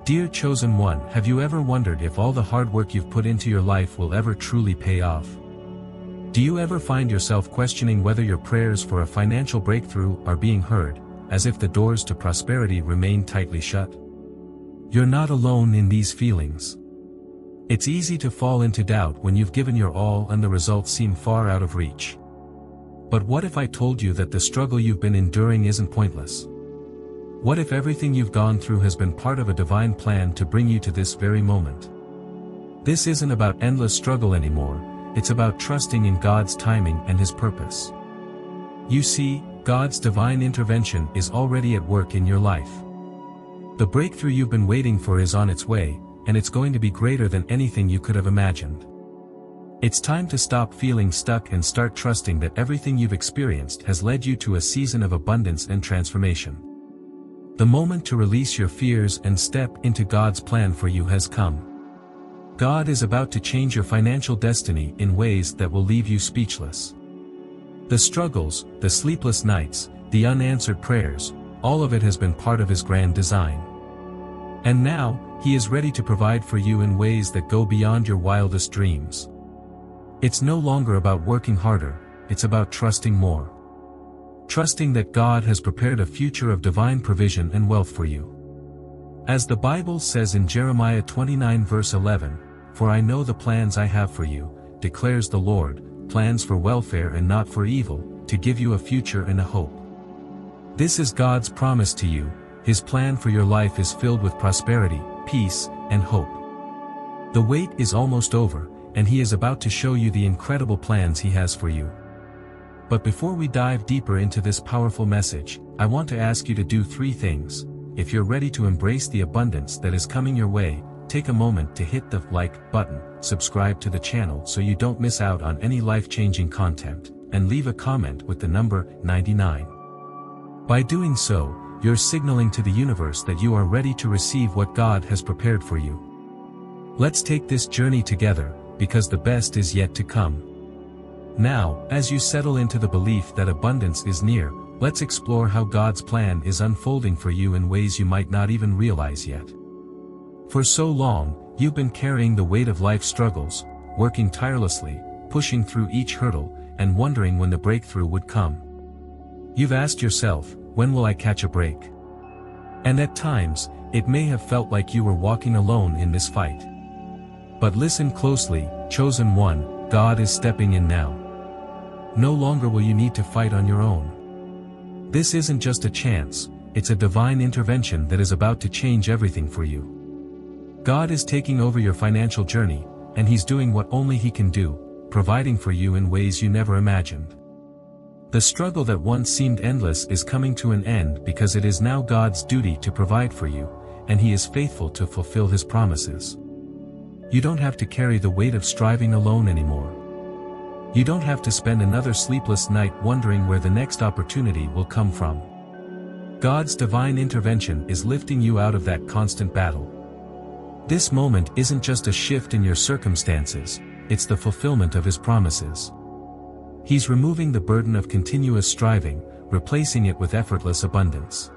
Dear chosen one, have you ever wondered if all the hard work you've put into your life will ever truly pay off? Do you ever find yourself questioning whether your prayers for a financial breakthrough are being heard, as if the doors to prosperity remain tightly shut? You're not alone in these feelings. It's easy to fall into doubt when you've given your all and the results seem far out of reach. But what if I told you that the struggle you've been enduring isn't pointless? What if everything you've gone through has been part of a divine plan to bring you to this very moment? This isn't about endless struggle anymore, it's about trusting in God's timing and His purpose. You see, God's divine intervention is already at work in your life. The breakthrough you've been waiting for is on its way, and it's going to be greater than anything you could have imagined. It's time to stop feeling stuck and start trusting that everything you've experienced has led you to a season of abundance and transformation. The moment to release your fears and step into God's plan for you has come. God is about to change your financial destiny in ways that will leave you speechless. The struggles, the sleepless nights, the unanswered prayers, all of it has been part of His grand design. And now, He is ready to provide for you in ways that go beyond your wildest dreams. It's no longer about working harder, it's about trusting more. Trusting that God has prepared a future of divine provision and wealth for you. As the Bible says in Jeremiah 29 verse 11, "For I know the plans I have for you, declares the Lord, plans for welfare and not for evil, to give you a future and a hope." This is God's promise to you. His plan for your life is filled with prosperity, peace, and hope. The wait is almost over, and He is about to show you the incredible plans He has for you. But before we dive deeper into this powerful message, I want to ask you to do 3 things. If you're ready to embrace the abundance that is coming your way, take a moment to hit the like button, subscribe to the channel so you don't miss out on any life-changing content, and leave a comment with the number 99. By doing so, you're signaling to the universe that you are ready to receive what God has prepared for you. Let's take this journey together, because the best is yet to come. Now, as you settle into the belief that abundance is near, let's explore how God's plan is unfolding for you in ways you might not even realize yet. For so long, you've been carrying the weight of life's struggles, working tirelessly, pushing through each hurdle, and wondering when the breakthrough would come. You've asked yourself, when will I catch a break? And at times, it may have felt like you were walking alone in this fight. But listen closely, chosen one, God is stepping in now. No longer will you need to fight on your own. This isn't just a chance, it's a divine intervention that is about to change everything for you. God is taking over your financial journey, and He's doing what only He can do, providing for you in ways you never imagined. The struggle that once seemed endless is coming to an end because it is now God's duty to provide for you, and He is faithful to fulfill His promises. You don't have to carry the weight of striving alone anymore. You don't have to spend another sleepless night wondering where the next opportunity will come from. God's divine intervention is lifting you out of that constant battle. This moment isn't just a shift in your circumstances, it's the fulfillment of His promises. He's removing the burden of continuous striving, replacing it with effortless abundance.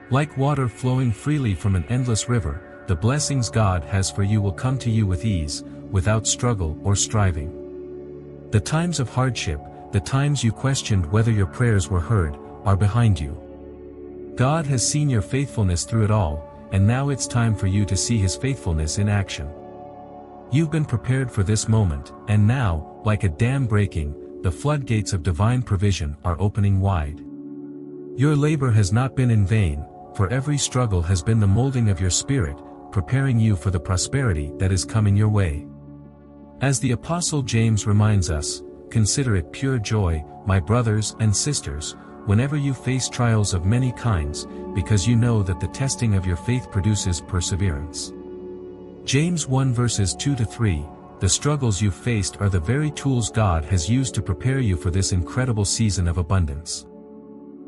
Like water flowing freely from an endless river, the blessings God has for you will come to you with ease, without struggle or striving. The times of hardship, the times you questioned whether your prayers were heard, are behind you. God has seen your faithfulness through it all, and now it's time for you to see His faithfulness in action. You've been prepared for this moment, and now, like a dam breaking, the floodgates of divine provision are opening wide. Your labor has not been in vain, for every struggle has been the molding of your spirit, preparing you for the prosperity that is coming your way. As the Apostle James reminds us, consider it pure joy, my brothers and sisters, whenever you face trials of many kinds, because you know that the testing of your faith produces perseverance. James 1 verses 2-3, the struggles you've faced are the very tools God has used to prepare you for this incredible season of abundance.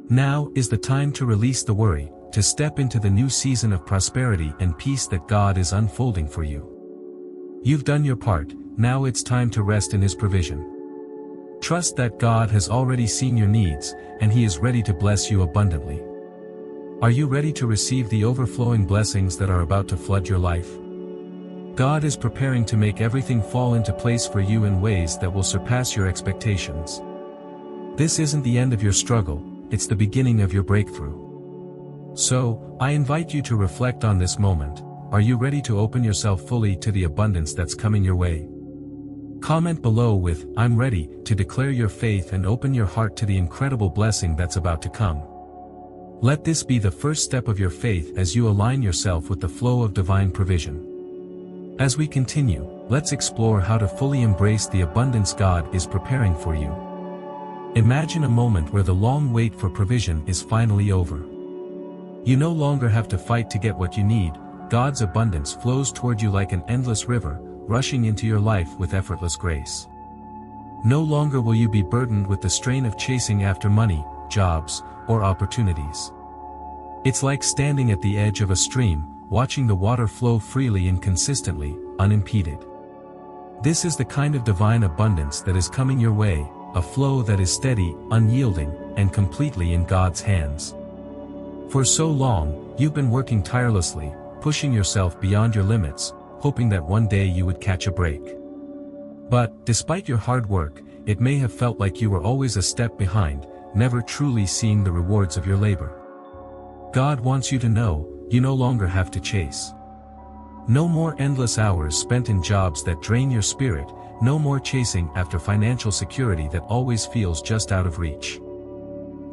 Now is the time to release the worry, to step into the new season of prosperity and peace that God is unfolding for you. You've done your part, now it's time to rest in His provision. Trust that God has already seen your needs, and He is ready to bless you abundantly. Are you ready to receive the overflowing blessings that are about to flood your life? God is preparing to make everything fall into place for you in ways that will surpass your expectations. This isn't the end of your struggle, it's the beginning of your breakthrough. So, I invite you to reflect on this moment. Are you ready to open yourself fully to the abundance that's coming your way? Comment below with, "I'm ready," to declare your faith and open your heart to the incredible blessing that's about to come. Let this be the first step of your faith as you align yourself with the flow of divine provision. As we continue, let's explore how to fully embrace the abundance God is preparing for you. Imagine a moment where the long wait for provision is finally over. You no longer have to fight to get what you need. God's abundance flows toward you like an endless river, rushing into your life with effortless grace. No longer will you be burdened with the strain of chasing after money, jobs, or opportunities. It's like standing at the edge of a stream, watching the water flow freely and consistently, unimpeded. This is the kind of divine abundance that is coming your way, a flow that is steady, unyielding, and completely in God's hands. For so long, you've been working tirelessly, pushing yourself beyond your limits, hoping that one day you would catch a break. But, despite your hard work, it may have felt like you were always a step behind, never truly seeing the rewards of your labor. God wants you to know, you no longer have to chase. No more endless hours spent in jobs that drain your spirit, no more chasing after financial security that always feels just out of reach.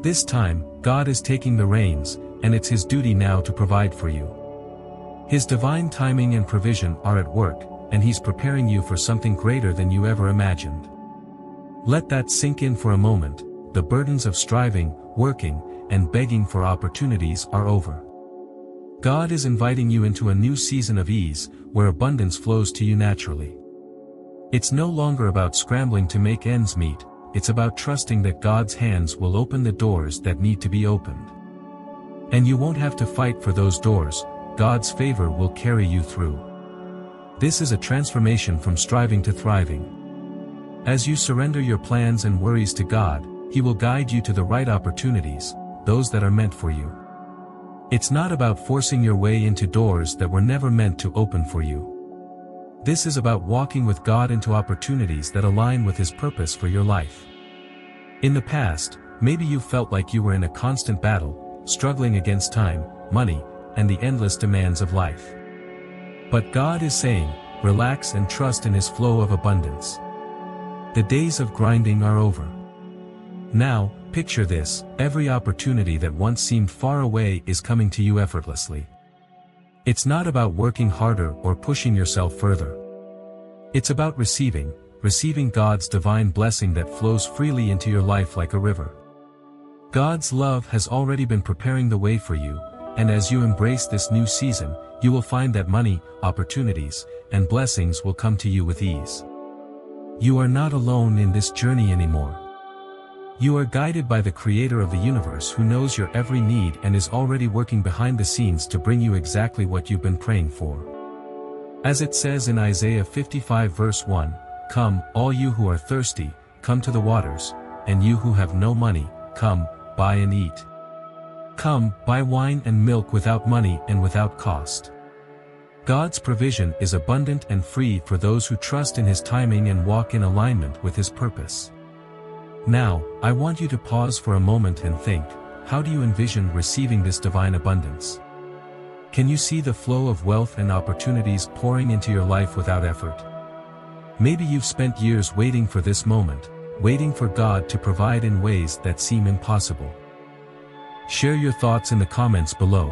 This time, God is taking the reins, and it's His duty now to provide for you. His divine timing and provision are at work, and He's preparing you for something greater than you ever imagined. Let that sink in for a moment. The burdens of striving, working, and begging for opportunities are over. God is inviting you into a new season of ease, where abundance flows to you naturally. It's no longer about scrambling to make ends meet, it's about trusting that God's hands will open the doors that need to be opened. And you won't have to fight for those doors, God's favor will carry you through. This is a transformation from striving to thriving. As you surrender your plans and worries to God, He will guide you to the right opportunities, those that are meant for you. It's not about forcing your way into doors that were never meant to open for you. This is about walking with God into opportunities that align with His purpose for your life. In the past, maybe you felt like you were in a constant battle, struggling against time, money, and the endless demands of life. But God is saying, relax and trust in His flow of abundance. The days of grinding are over. Now, picture this, every opportunity that once seemed far away is coming to you effortlessly. It's not about working harder or pushing yourself further. It's about receiving God's divine blessing that flows freely into your life like a river. God's love has already been preparing the way for you, and as you embrace this new season, you will find that money, opportunities, and blessings will come to you with ease. You are not alone in this journey anymore. You are guided by the Creator of the universe who knows your every need and is already working behind the scenes to bring you exactly what you've been praying for. As it says in Isaiah 55 verse 1, "Come, all you who are thirsty, come to the waters, and you who have no money, come, buy and eat. Come, buy wine and milk without money and without cost." God's provision is abundant and free for those who trust in His timing and walk in alignment with His purpose. Now, I want you to pause for a moment and think, how do you envision receiving this divine abundance? Can you see the flow of wealth and opportunities pouring into your life without effort? Maybe you've spent years waiting for this moment, waiting for God to provide in ways that seem impossible. Share your thoughts in the comments below.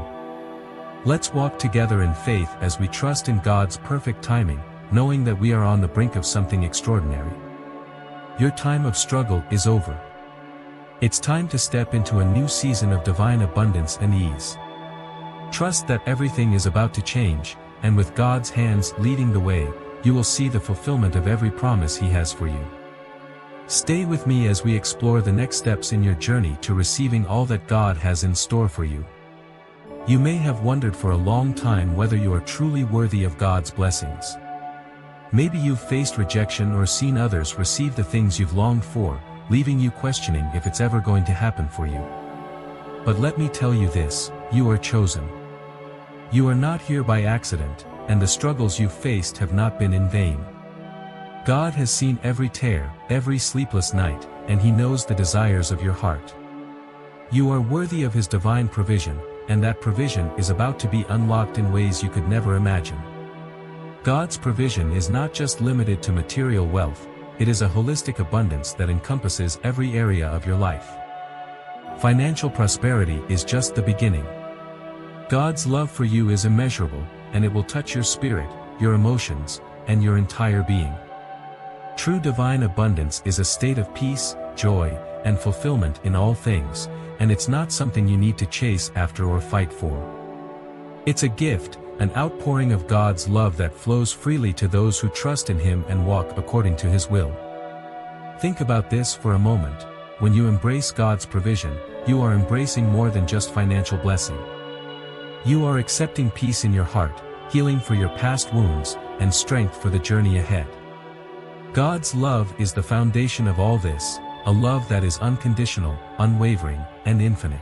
Let's walk together in faith as we trust in God's perfect timing, knowing that we are on the brink of something extraordinary. Your time of struggle is over. It's time to step into a new season of divine abundance and ease. Trust that everything is about to change, and with God's hands leading the way, you will see the fulfillment of every promise He has for you. Stay with me as we explore the next steps in your journey to receiving all that God has in store for you. You may have wondered for a long time whether you are truly worthy of God's blessings. Maybe you've faced rejection or seen others receive the things you've longed for, leaving you questioning if it's ever going to happen for you. But let me tell you this, you are chosen. You are not here by accident, and the struggles you've faced have not been in vain. God has seen every tear, every sleepless night, and He knows the desires of your heart. You are worthy of His divine provision, and that provision is about to be unlocked in ways you could never imagine. God's provision is not just limited to material wealth, it is a holistic abundance that encompasses every area of your life. Financial prosperity is just the beginning. God's love for you is immeasurable, and it will touch your spirit, your emotions, and your entire being. True divine abundance is a state of peace, joy, and fulfillment in all things, and it's not something you need to chase after or fight for. It's a gift, an outpouring of God's love that flows freely to those who trust in Him and walk according to His will. Think about this for a moment. When you embrace God's provision, you are embracing more than just financial blessing. You are accepting peace in your heart, healing for your past wounds, and strength for the journey ahead. God's love is the foundation of all this, a love that is unconditional, unwavering, and infinite.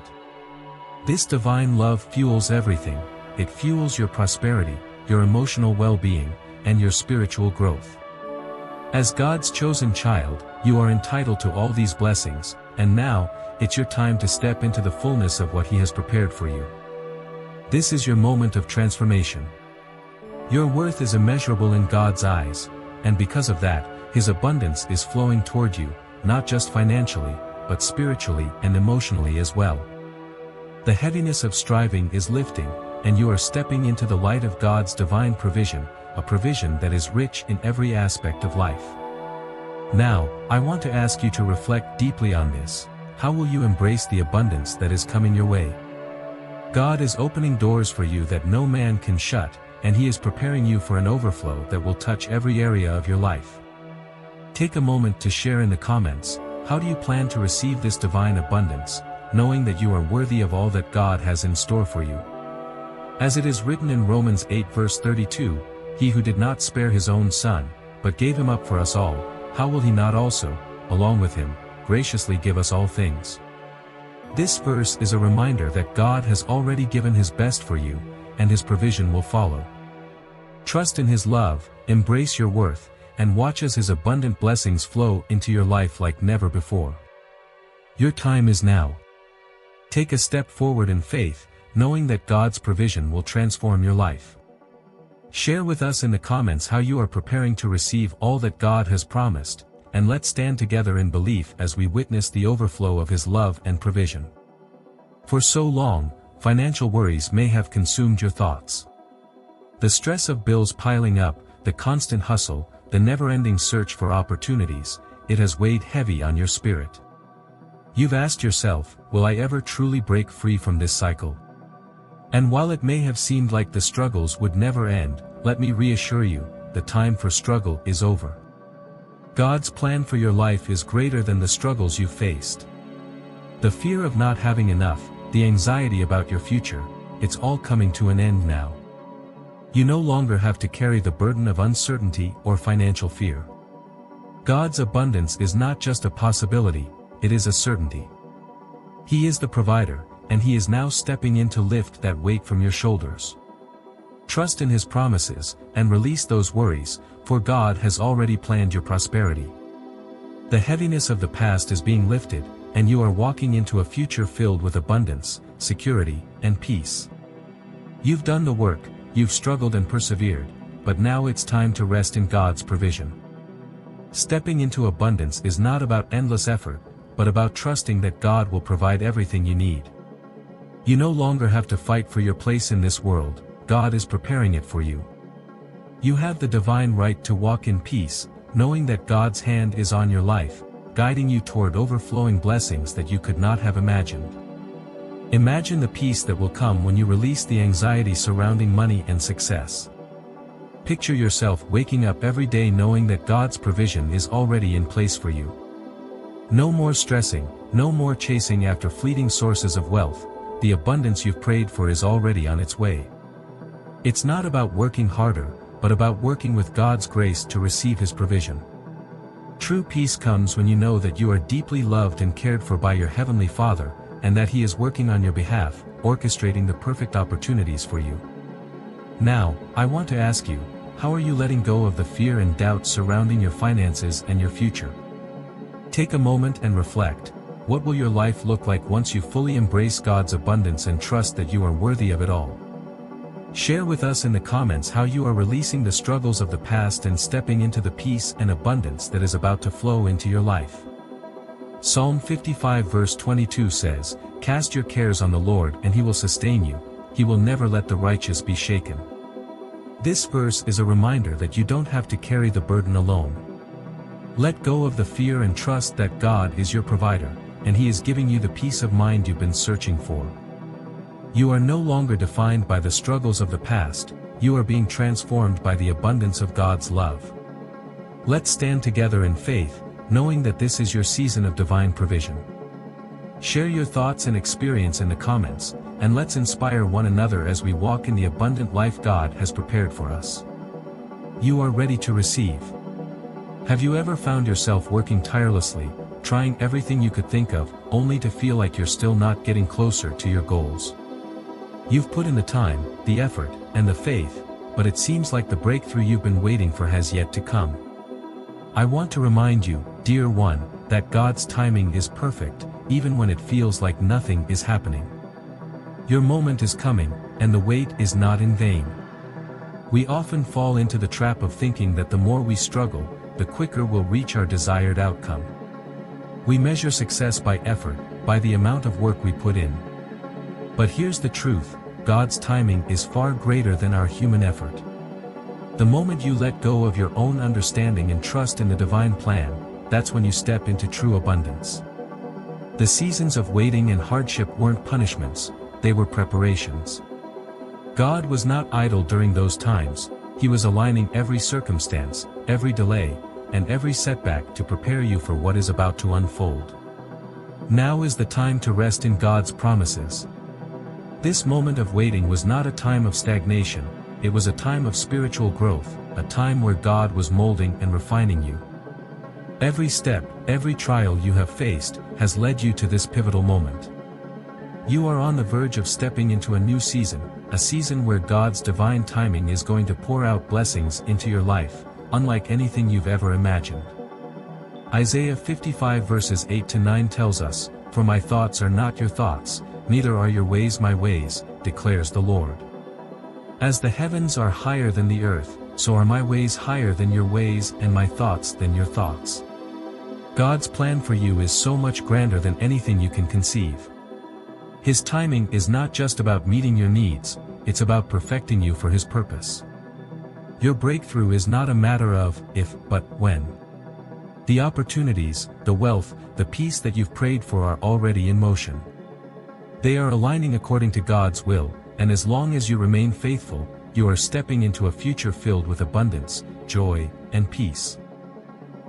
This divine love fuels everything. It fuels your prosperity, your emotional well-being, and your spiritual growth. As God's chosen child, you are entitled to all these blessings, and now, it's your time to step into the fullness of what He has prepared for you. This is your moment of transformation. Your worth is immeasurable in God's eyes, and because of that, His abundance is flowing toward you, not just financially, but spiritually and emotionally as well. The heaviness of striving is lifting, and you are stepping into the light of God's divine provision, a provision that is rich in every aspect of life. Now, I want to ask you to reflect deeply on this. How will you embrace the abundance that is coming your way? God is opening doors for you that no man can shut, and He is preparing you for an overflow that will touch every area of your life. Take a moment to share in the comments, how do you plan to receive this divine abundance, knowing that you are worthy of all that God has in store for you? As it is written in Romans 8 verse 32, He who did not spare His own Son, but gave Him up for us all, how will He not also, along with Him, graciously give us all things? This verse is a reminder that God has already given His best for you, and His provision will follow. Trust in His love, embrace your worth, and watch as His abundant blessings flow into your life like never before. Your time is now. Take a step forward in faith, knowing that God's provision will transform your life. Share with us in the comments how you are preparing to receive all that God has promised, and let's stand together in belief as we witness the overflow of His love and provision. For so long, financial worries may have consumed your thoughts. The stress of bills piling up, the constant hustle, the never-ending search for opportunities, it has weighed heavy on your spirit. You've asked yourself, will I ever truly break free from this cycle? And while it may have seemed like the struggles would never end, let me reassure you, the time for struggle is over. God's plan for your life is greater than the struggles you faced. The fear of not having enough, the anxiety about your future, it's all coming to an end now. You no longer have to carry the burden of uncertainty or financial fear. God's abundance is not just a possibility, it is a certainty. He is the provider, and He is now stepping in to lift that weight from your shoulders. Trust in His promises, and release those worries, for God has already planned your prosperity. The heaviness of the past is being lifted, and you are walking into a future filled with abundance, security, and peace. You've done the work, you've struggled and persevered, but now it's time to rest in God's provision. Stepping into abundance is not about endless effort, but about trusting that God will provide everything you need. You no longer have to fight for your place in this world, God is preparing it for you. You have the divine right to walk in peace, knowing that God's hand is on your life, guiding you toward overflowing blessings that you could not have imagined. Imagine the peace that will come when you release the anxiety surrounding money and success. Picture yourself waking up every day knowing that God's provision is already in place for you. No more stressing, no more chasing after fleeting sources of wealth, the abundance you've prayed for is already on its way. It's not about working harder, but about working with God's grace to receive His provision. True peace comes when you know that you are deeply loved and cared for by your Heavenly Father, and that He is working on your behalf, orchestrating the perfect opportunities for you. Now, I want to ask you, how are you letting go of the fear and doubt surrounding your finances and your future? Take a moment and reflect. What will your life look like once you fully embrace God's abundance and trust that you are worthy of it all? Share with us in the comments how you are releasing the struggles of the past and stepping into the peace and abundance that is about to flow into your life. Psalm 55 verse 22 says, "Cast your cares on the Lord and He will sustain you, He will never let the righteous be shaken." This verse is a reminder that you don't have to carry the burden alone. Let go of the fear and trust that God is your provider, and He is giving you the peace of mind you've been searching for. You are no longer defined by the struggles of the past, you are being transformed by the abundance of God's love. Let's stand together in faith, knowing that this is your season of divine provision. Share your thoughts and experience in the comments, and let's inspire one another as we walk in the abundant life God has prepared for us. You are ready to receive. Have you ever found yourself working tirelessly, trying everything you could think of, only to feel like you're still not getting closer to your goals? You've put in the time, the effort, and the faith, but it seems like the breakthrough you've been waiting for has yet to come. I want to remind you, dear one, that God's timing is perfect, even when it feels like nothing is happening. Your moment is coming, and the wait is not in vain. We often fall into the trap of thinking that the more we struggle, the quicker we'll reach our desired outcome. We measure success by effort, by the amount of work we put in. But here's the truth, God's timing is far greater than our human effort. The moment you let go of your own understanding and trust in the divine plan, that's when you step into true abundance. The seasons of waiting and hardship weren't punishments, they were preparations. God was not idle during those times, He was aligning every circumstance, every delay, and every setback to prepare you for what is about to unfold. Now is the time to rest in God's promises. This moment of waiting was not a time of stagnation, it was a time of spiritual growth, a time where God was molding and refining you. Every step, every trial you have faced, has led you to this pivotal moment. You are on the verge of stepping into a new season, a season where God's divine timing is going to pour out blessings into your life, unlike anything you've ever imagined. Isaiah 55 verses 8 to 9 tells us, "For my thoughts are not your thoughts, neither are your ways my ways, declares the Lord. As the heavens are higher than the earth, so are my ways higher than your ways and my thoughts than your thoughts." God's plan for you is so much grander than anything you can conceive. His timing is not just about meeting your needs, it's about perfecting you for His purpose. Your breakthrough is not a matter of if, but when. The opportunities, the wealth, the peace that you've prayed for are already in motion. They are aligning according to God's will, and as long as you remain faithful, you are stepping into a future filled with abundance, joy, and peace.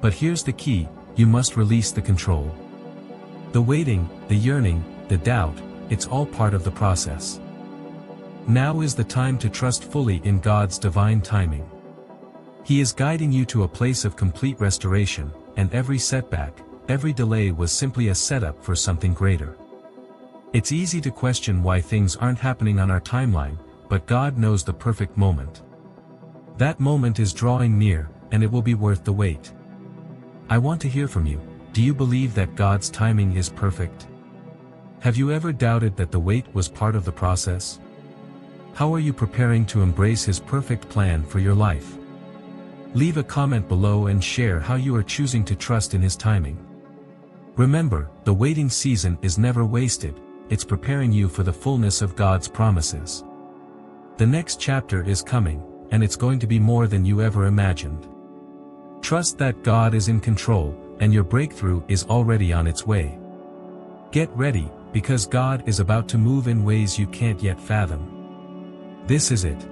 But here's the key, you must release the control. The waiting, the yearning, the doubt, it's all part of the process. Now is the time to trust fully in God's divine timing. He is guiding you to a place of complete restoration, and every setback, every delay was simply a setup for something greater. It's easy to question why things aren't happening on our timeline, but God knows the perfect moment. That moment is drawing near, and it will be worth the wait. I want to hear from you. Do you believe that God's timing is perfect? Have you ever doubted that the wait was part of the process? How are you preparing to embrace His perfect plan for your life? Leave a comment below and share how you are choosing to trust in His timing. Remember, the waiting season is never wasted, it's preparing you for the fullness of God's promises. The next chapter is coming, and it's going to be more than you ever imagined. Trust that God is in control, and your breakthrough is already on its way. Get ready, because God is about to move in ways you can't yet fathom. This is it.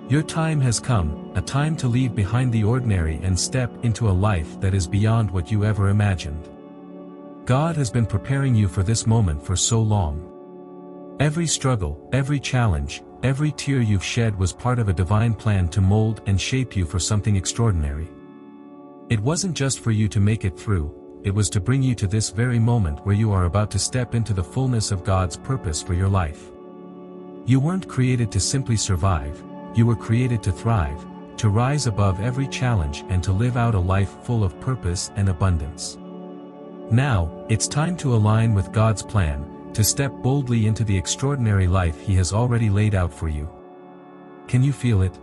Your time has come, a time to leave behind the ordinary and step into a life that is beyond what you ever imagined. God has been preparing you for this moment for so long. Every struggle, every challenge, every tear you've shed was part of a divine plan to mold and shape you for something extraordinary. It wasn't just for you to make it through, it was to bring you to this very moment where you are about to step into the fullness of God's purpose for your life. You weren't created to simply survive, you were created to thrive, to rise above every challenge and to live out a life full of purpose and abundance. Now, it's time to align with God's plan, to step boldly into the extraordinary life He has already laid out for you. Can you feel it?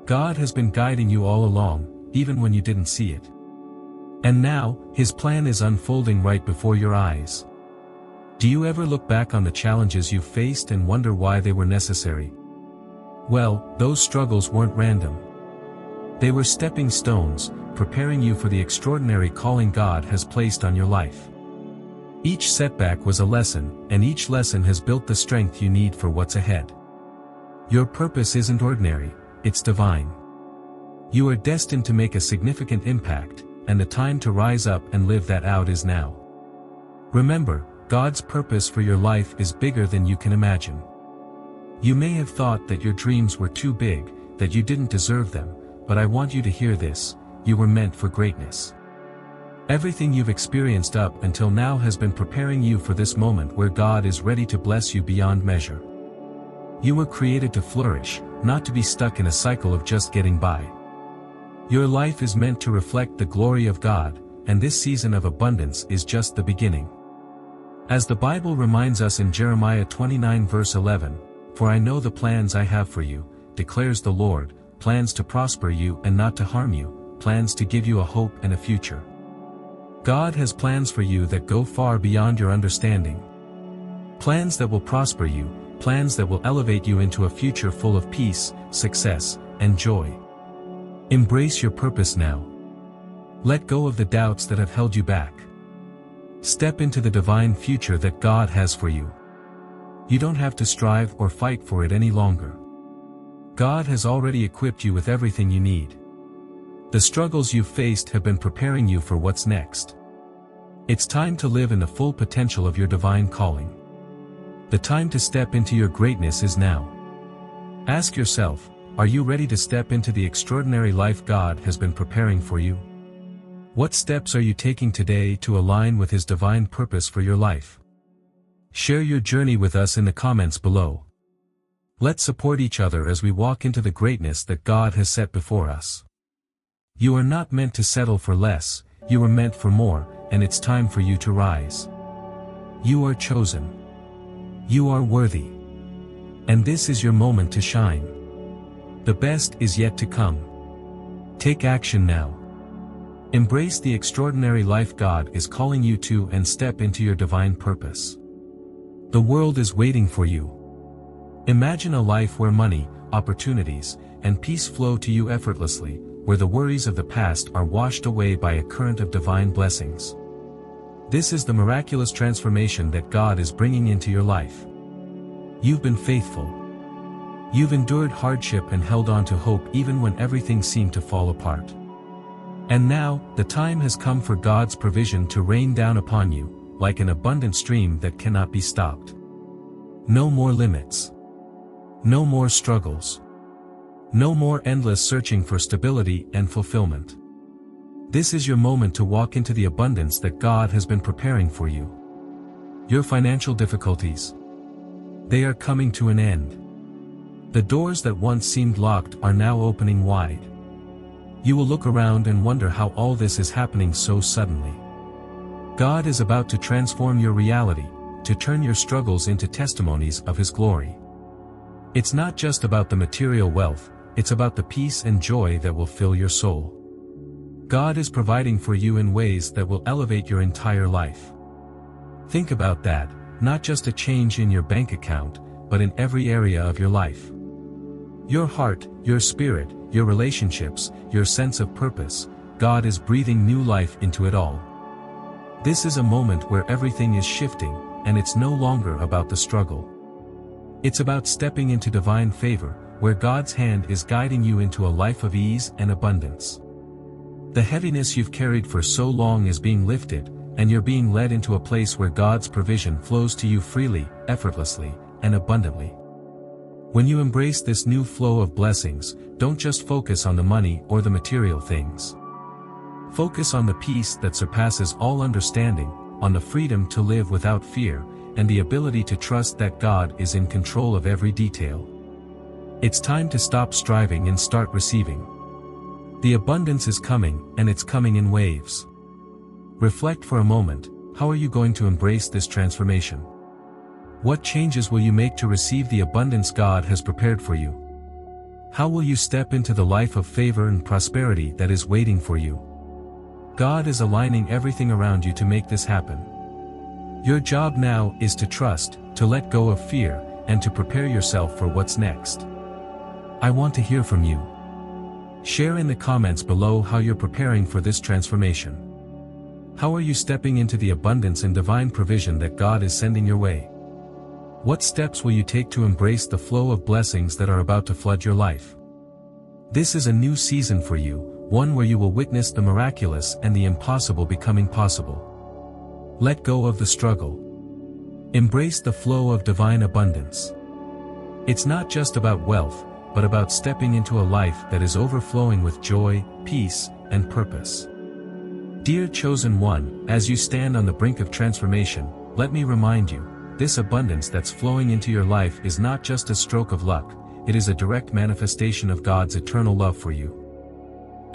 God has been guiding you all along, even when you didn't see it. And now, His plan is unfolding right before your eyes. Do you ever look back on the challenges you've faced and wonder why they were necessary? Well, those struggles weren't random. They were stepping stones, preparing you for the extraordinary calling God has placed on your life. Each setback was a lesson, and each lesson has built the strength you need for what's ahead. Your purpose isn't ordinary, it's divine. You are destined to make a significant impact, and the time to rise up and live that out is now. Remember, God's purpose for your life is bigger than you can imagine. You may have thought that your dreams were too big, that you didn't deserve them, but I want you to hear this: you were meant for greatness. Everything you've experienced up until now has been preparing you for this moment where God is ready to bless you beyond measure. You were created to flourish, not to be stuck in a cycle of just getting by. Your life is meant to reflect the glory of God, and this season of abundance is just the beginning. As the Bible reminds us in Jeremiah 29 verse 11, "For I know the plans I have for you, declares the Lord, plans to prosper you and not to harm you, plans to give you a hope and a future." God has plans for you that go far beyond your understanding. Plans that will prosper you, plans that will elevate you into a future full of peace, success, and joy. Embrace your purpose now. Let go of the doubts that have held you back. Step into the divine future that God has for you. You don't have to strive or fight for it any longer. God has already equipped you with everything you need. The struggles you've faced have been preparing you for what's next. It's time to live in the full potential of your divine calling. The time to step into your greatness is now. Ask yourself, are you ready to step into the extraordinary life God has been preparing for you? What steps are you taking today to align with His divine purpose for your life? Share your journey with us in the comments below. Let's support each other as we walk into the greatness that God has set before us. You are not meant to settle for less, you are meant for more, and it's time for you to rise. You are chosen. You are worthy. And this is your moment to shine. The best is yet to come. Take action now. Embrace the extraordinary life God is calling you to and step into your divine purpose. The world is waiting for you. Imagine a life where money, opportunities, and peace flow to you effortlessly, where the worries of the past are washed away by a current of divine blessings. This is the miraculous transformation that God is bringing into your life. You've been faithful. You've endured hardship and held on to hope even when everything seemed to fall apart. And now, the time has come for God's provision to rain down upon you, like an abundant stream that cannot be stopped. No more limits. No more struggles. No more endless searching for stability and fulfillment. This is your moment to walk into the abundance that God has been preparing for you. Your financial difficulties, they are coming to an end. The doors that once seemed locked are now opening wide. You will look around and wonder how all this is happening so suddenly. God is about to transform your reality, to turn your struggles into testimonies of His glory. It's not just about the material wealth, it's about the peace and joy that will fill your soul. God is providing for you in ways that will elevate your entire life. Think about that, not just a change in your bank account, but in every area of your life. Your heart, your spirit, your relationships, your sense of purpose, God is breathing new life into it all. This is a moment where everything is shifting, and it's no longer about the struggle. It's about stepping into divine favor, where God's hand is guiding you into a life of ease and abundance. The heaviness you've carried for so long is being lifted, and you're being led into a place where God's provision flows to you freely, effortlessly, and abundantly. When you embrace this new flow of blessings, don't just focus on the money or the material things. Focus on the peace that surpasses all understanding, on the freedom to live without fear, and the ability to trust that God is in control of every detail. It's time to stop striving and start receiving. The abundance is coming, and it's coming in waves. Reflect for a moment. How are you going to embrace this transformation? What changes will you make to receive the abundance God has prepared for you? How will you step into the life of favor and prosperity that is waiting for you? God is aligning everything around you to make this happen. Your job now is to trust, to let go of fear, and to prepare yourself for what's next. I want to hear from you. Share in the comments below how you're preparing for this transformation. How are you stepping into the abundance and divine provision that God is sending your way? What steps will you take to embrace the flow of blessings that are about to flood your life? This is a new season for you, one where you will witness the miraculous and the impossible becoming possible. Let go of the struggle. Embrace the flow of divine abundance. It's not just about wealth, but about stepping into a life that is overflowing with joy, peace, and purpose. Dear chosen one, as you stand on the brink of transformation, let me remind you, this abundance that's flowing into your life is not just a stroke of luck, it is a direct manifestation of God's eternal love for you.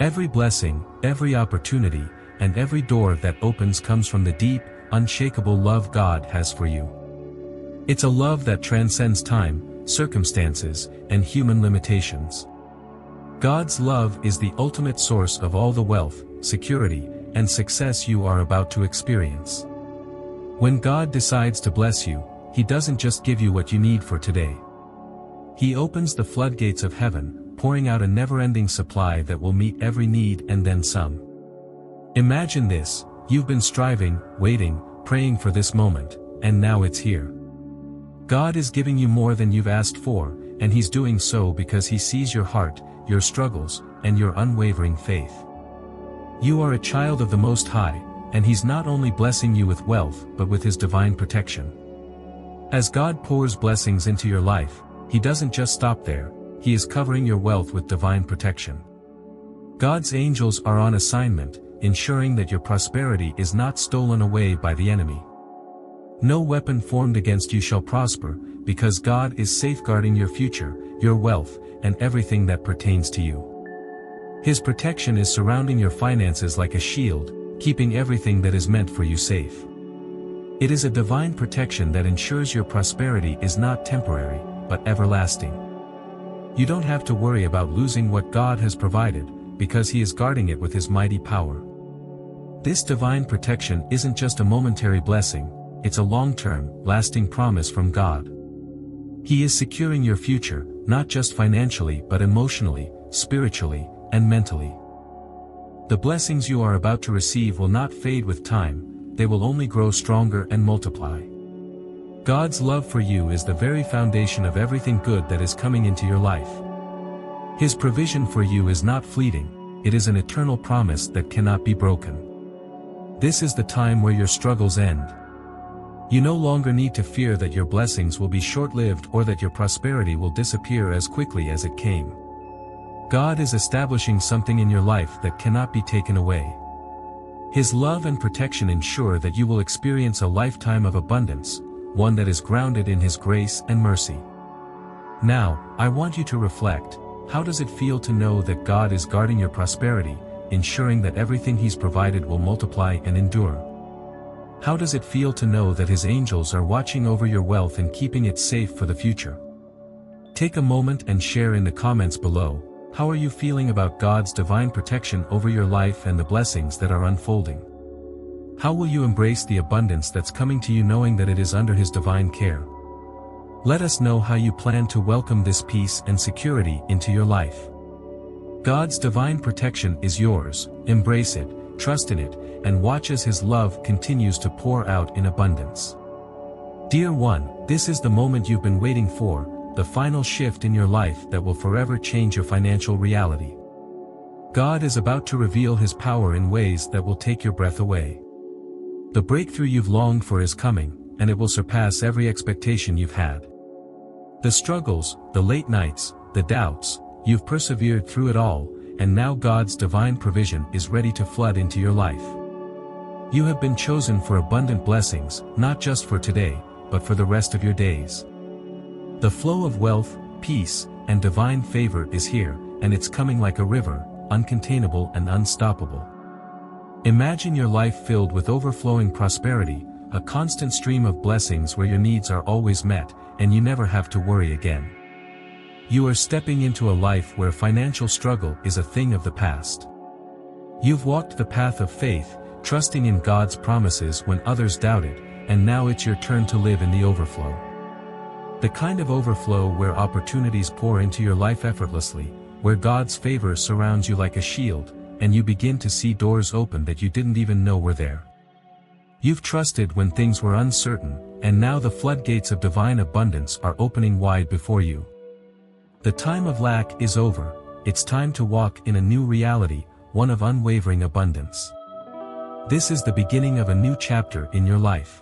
Every blessing, every opportunity, and every door that opens comes from the deep, unshakable love God has for you. It's a love that transcends time, circumstances, and human limitations. God's love is the ultimate source of all the wealth, security, and success you are about to experience. When God decides to bless you, He doesn't just give you what you need for today. He opens the floodgates of heaven, pouring out a never-ending supply that will meet every need and then some. Imagine this: you've been striving, waiting, praying for this moment, and now it's here. God is giving you more than you've asked for, and He's doing so because He sees your heart, your struggles, and your unwavering faith. You are a child of the Most High, and He's not only blessing you with wealth but with His divine protection. As God pours blessings into your life, He doesn't just stop there, He is covering your wealth with divine protection. God's angels are on assignment, ensuring that your prosperity is not stolen away by the enemy. No weapon formed against you shall prosper, because God is safeguarding your future, your wealth, and everything that pertains to you. His protection is surrounding your finances like a shield, keeping everything that is meant for you safe. It is a divine protection that ensures your prosperity is not temporary, but everlasting. You don't have to worry about losing what God has provided, because He is guarding it with His mighty power. This divine protection isn't just a momentary blessing, it's a long-term, lasting promise from God. He is securing your future, not just financially but emotionally, spiritually, and mentally. The blessings you are about to receive will not fade with time, they will only grow stronger and multiply. God's love for you is the very foundation of everything good that is coming into your life. His provision for you is not fleeting, it is an eternal promise that cannot be broken. This is the time where your struggles end. You no longer need to fear that your blessings will be short-lived or that your prosperity will disappear as quickly as it came. God is establishing something in your life that cannot be taken away. His love and protection ensure that you will experience a lifetime of abundance, one that is grounded in His grace and mercy. Now, I want you to reflect. How does it feel to know that God is guarding your prosperity, ensuring that everything He's provided will multiply and endure? How does it feel to know that His angels are watching over your wealth and keeping it safe for the future? Take a moment and share in the comments below. How are you feeling about God's divine protection over your life and the blessings that are unfolding? How will you embrace the abundance that's coming to you knowing that it is under His divine care? Let us know how you plan to welcome this peace and security into your life. God's divine protection is yours, embrace it, trust in it, and watch as His love continues to pour out in abundance. Dear one, this is the moment you've been waiting for, the final shift in your life that will forever change your financial reality. God is about to reveal His power in ways that will take your breath away. The breakthrough you've longed for is coming, and it will surpass every expectation you've had. The struggles, the late nights, the doubts, you've persevered through it all, and now God's divine provision is ready to flood into your life. You have been chosen for abundant blessings, not just for today, but for the rest of your days. The flow of wealth, peace, and divine favor is here, and it's coming like a river, uncontainable and unstoppable. Imagine your life filled with overflowing prosperity, a constant stream of blessings where your needs are always met, and you never have to worry again. You are stepping into a life where financial struggle is a thing of the past. You've walked the path of faith, trusting in God's promises when others doubted, and now it's your turn to live in the overflow. The kind of overflow where opportunities pour into your life effortlessly, where God's favor surrounds you like a shield, and you begin to see doors open that you didn't even know were there. You've trusted when things were uncertain, and now the floodgates of divine abundance are opening wide before you. The time of lack is over, it's time to walk in a new reality, one of unwavering abundance. This is the beginning of a new chapter in your life.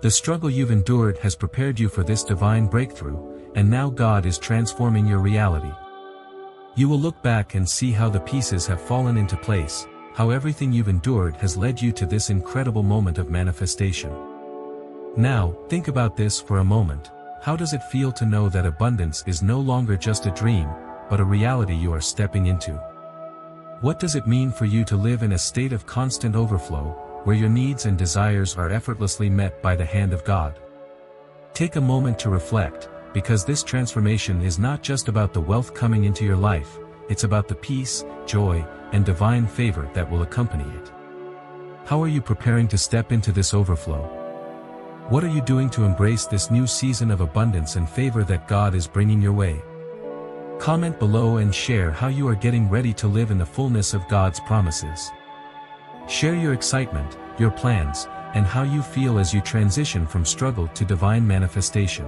The struggle you've endured has prepared you for this divine breakthrough, and now God is transforming your reality. You will look back and see how the pieces have fallen into place, how everything you've endured has led you to this incredible moment of manifestation. Now, think about this for a moment. How does it feel to know that abundance is no longer just a dream, but a reality you are stepping into? What does it mean for you to live in a state of constant overflow, where your needs and desires are effortlessly met by the hand of God? Take a moment to reflect, because this transformation is not just about the wealth coming into your life, it's about the peace, joy, and divine favor that will accompany it. How are you preparing to step into this overflow? What are you doing to embrace this new season of abundance and favor that God is bringing your way? Comment below and share how you are getting ready to live in the fullness of God's promises. Share your excitement, your plans, and how you feel as you transition from struggle to divine manifestation.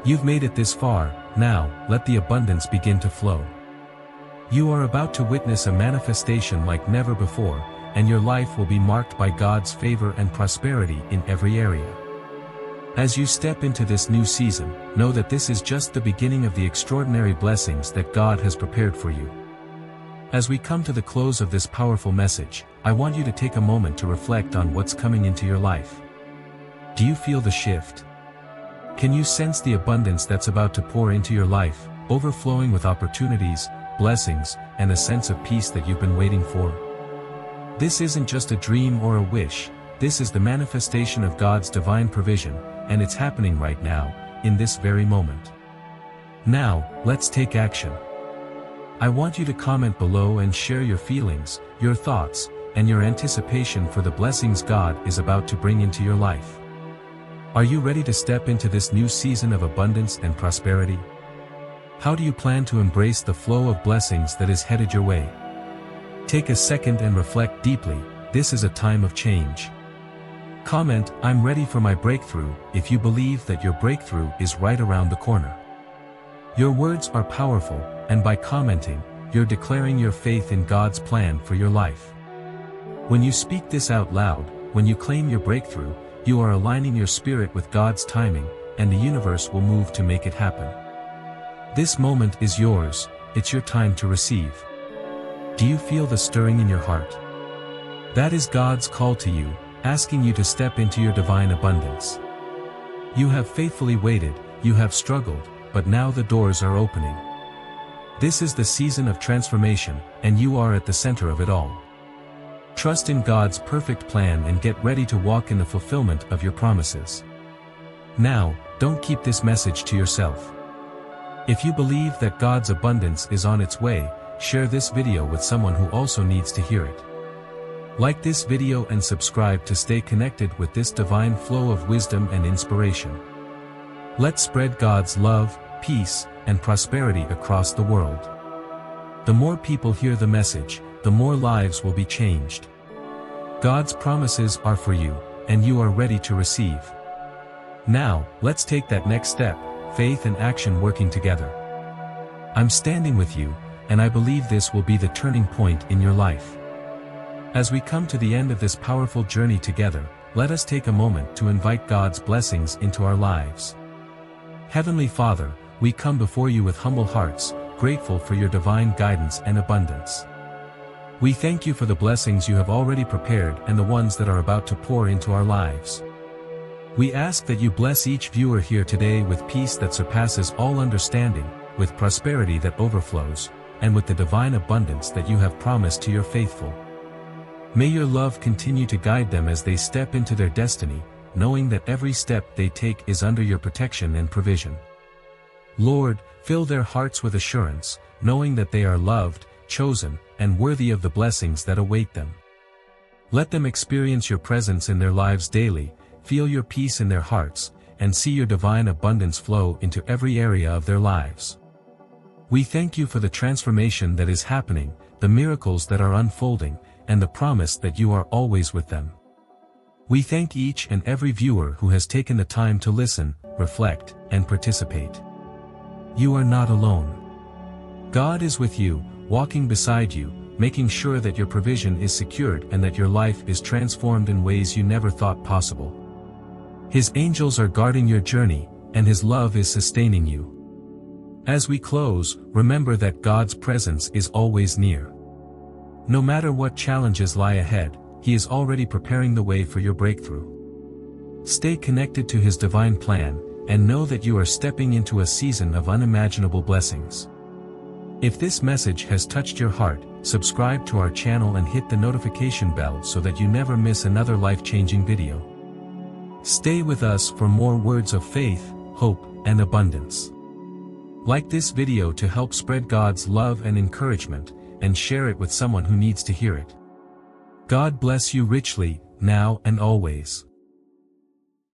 You've made it this far, now, let the abundance begin to flow. You are about to witness a manifestation like never before, and your life will be marked by God's favor and prosperity in every area. As you step into this new season, know that this is just the beginning of the extraordinary blessings that God has prepared for you. As we come to the close of this powerful message, I want you to take a moment to reflect on what's coming into your life. Do you feel the shift? Can you sense the abundance that's about to pour into your life, overflowing with opportunities, blessings, and a sense of peace that you've been waiting for? This isn't just a dream or a wish, this is the manifestation of God's divine provision, and it's happening right now, in this very moment. Now, let's take action. I want you to comment below and share your feelings, your thoughts, and your anticipation for the blessings God is about to bring into your life. Are you ready to step into this new season of abundance and prosperity? How do you plan to embrace the flow of blessings that is headed your way? Take a second and reflect deeply, this is a time of change. Comment, "I'm ready for my breakthrough," if you believe that your breakthrough is right around the corner. Your words are powerful, and by commenting, you're declaring your faith in God's plan for your life. When you speak this out loud, when you claim your breakthrough, you are aligning your spirit with God's timing, and the universe will move to make it happen. This moment is yours, it's your time to receive. Do you feel the stirring in your heart? That is God's call to you, asking you to step into your divine abundance. You have faithfully waited, you have struggled, but now the doors are opening. This is the season of transformation, and you are at the center of it all. Trust in God's perfect plan and get ready to walk in the fulfillment of your promises. Now, don't keep this message to yourself. If you believe that God's abundance is on its way, share this video with someone who also needs to hear it. Like this video and subscribe to stay connected with this divine flow of wisdom and inspiration. Let's spread God's love, peace, and prosperity across the world. The more people hear the message, the more lives will be changed. God's promises are for you, and you are ready to receive. Now, let's take that next step, faith and action working together. I'm standing with you, and I believe this will be the turning point in your life. As we come to the end of this powerful journey together, let us take a moment to invite God's blessings into our lives. Heavenly Father, we come before you with humble hearts, grateful for your divine guidance and abundance. We thank you for the blessings you have already prepared and the ones that are about to pour into our lives. We ask that you bless each viewer here today with peace that surpasses all understanding, with prosperity that overflows, and with the divine abundance that you have promised to your faithful. May your love continue to guide them as they step into their destiny, knowing that every step they take is under your protection and provision. Lord, fill their hearts with assurance, knowing that they are loved, chosen, and worthy of the blessings that await them. Let them experience your presence in their lives daily, feel your peace in their hearts, and see your divine abundance flow into every area of their lives. We thank you for the transformation that is happening, the miracles that are unfolding, and the promise that you are always with them. We thank each and every viewer who has taken the time to listen, reflect, and participate. You are not alone. God is with you, walking beside you, making sure that your provision is secured and that your life is transformed in ways you never thought possible. His angels are guarding your journey, and His love is sustaining you. As we close, remember that God's presence is always near. No matter what challenges lie ahead, He is already preparing the way for your breakthrough. Stay connected to His divine plan, and know that you are stepping into a season of unimaginable blessings. If this message has touched your heart, subscribe to our channel and hit the notification bell so that you never miss another life-changing video. Stay with us for more words of faith, hope, and abundance. Like this video to help spread God's love and encouragement, and share it with someone who needs to hear it. God bless you richly, now and always.